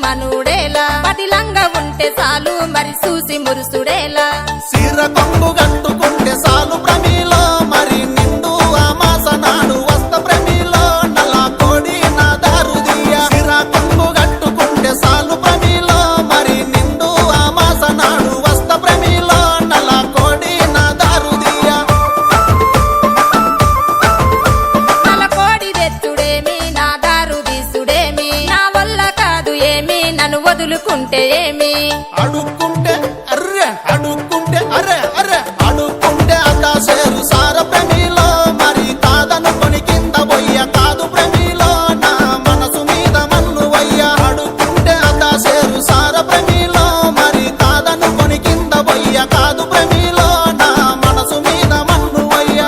మనుడేలా పదిలంగా ఉంటే చాలు మరి చూసి మురుసుడేలా సీర కొంగు కట్టుకుంటే చాలు ప్రమిలో మరి నిండు అమాస నాడు వస్త ప్రమిలో నల్ల కోడి నా దారుదియ సీర కొంగు కట్టుకుంటే చాలు ప్రమిలో మరి నిండు అమాస నాడు వస్త ప్రమిలో నల్ల కోడి నా దారుదియ నల్ల కోడి తెచ్చుడేమి నా దారు తీసుడేమి నా వల్ల కాదు ఏమి నన్ను వదులుకుంటే ఏమి అడుక్కుంటే అర్రె అడుక్కుంటే అరే అరే అడుక్కుంటే అదా సేరు సార ప్రమిలో మరి కాదనుకొని కింద పోయ్య కాదు ప్రమిలో నా మనసు మీద మన్ను వయ్య అడుక్కుంటే అదా సేరు సార ప్రమిలో మరి కాదనుకొని కింద పోయ్య కాదు ప్రమిలో నా మనసు మీద మన్ను వయ్య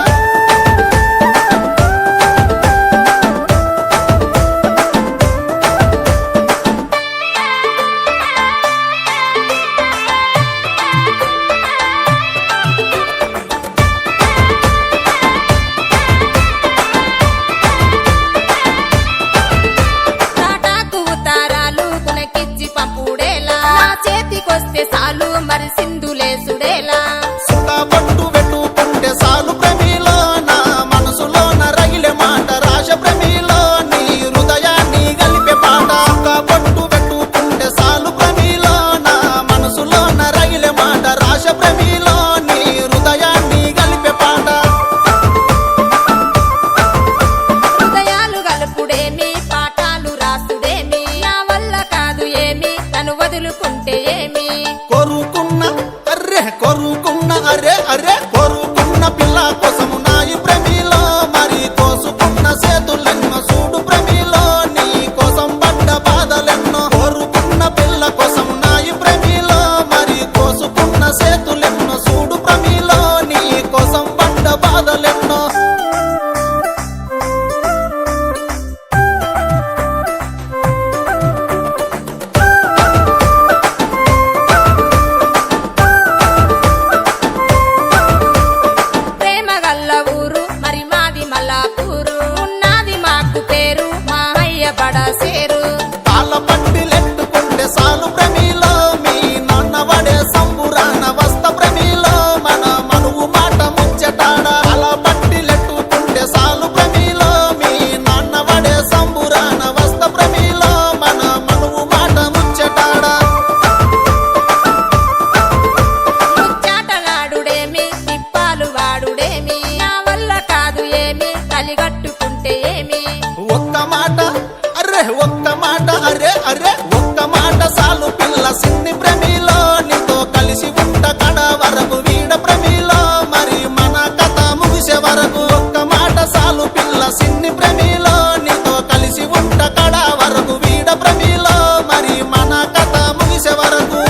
తాటాకు ఉతారాలు కునకిచ్చి పంపుడేలా నా చేతికొస్తే చాలు మరి సింధులేసుడేలా సుతా పట్టు పెట్టుకుంటే సాలు ప్రమిలో నా మనసులోన రగిలే మాట రాశ ప్రమిలో నీ హృదయాన్ని గలిపే పాట సుతా పట్టు పెట్టుకుంటే సాలు ప్రమిలో నా మనసులోన రగిలే మాట రాశ ప్రమిలో నీ హృదయాన్ని గలిపే పాట హృదయాలు గలుపుడేమి పాఠాలు రాసుడేమి నా వల్ల కాదు ఏమి నన్ను వదులుకుంటే ఏమి కొరుకున్న అరే అరే కొరుకున్న పిల్ల కోసము నాయి ప్రమిలో మరి కోసుకున్న చేతులెన్నో చూడు ప్రమిలో నీ కోసం పడ్డ బాధలెన్నో కొరుకున్న పిల్ల కోసం నాయి ప్రమిలో మరి కోసుకున్న చేతులెన్నో చూడు ప్రమిలో నీ కోసం పడ్డ బాధలెన్నో ప్రేమ గల్ల ఊరు మరి మాది మల్లాపూరు ఉన్నది మాకు పేరు మా అయ్య బడసేరు తాళ పట్టిలెట్టుకుంటే సాలు ప్రమిలో మీ నాన్న వడే సంబురాన వస్త ప్రమిలో మన మనువు మాట ముచ్చటాడ తాళ పట్టిలెట్టుకుంటే సాలు ప్రమిలో మీ నాన్న వడే సంబురాన వస్త ప్రమిలో మన మనువు మాట ముచ్చటాడ ముచ్చాటలాడుడేమి తిప్పాలు వాడుడేమి నా వల్ల కాదు ఏమి కలిగట్టుకుంటే ఏమి ఒక్క మాట అరే ఒక్క మాట సాలు పిల్ల సిన్ని ప్రమిలో నీతో కలిసి ఉంట కడ వరకు వీడ ప్రమిలో మరి మన కథ ముగిసే వరకు ఒక్క మాట సాలు పిల్ల సిన్ని ప్రమిలో నీతో కలిసి ఉంట కడ వరకు వీడ ప్రమిలో మరి మన కథ ముగిసే వరకు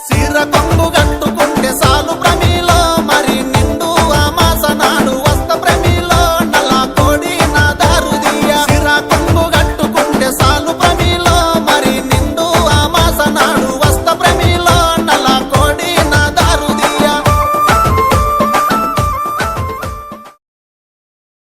సీర కొంగు గట్టు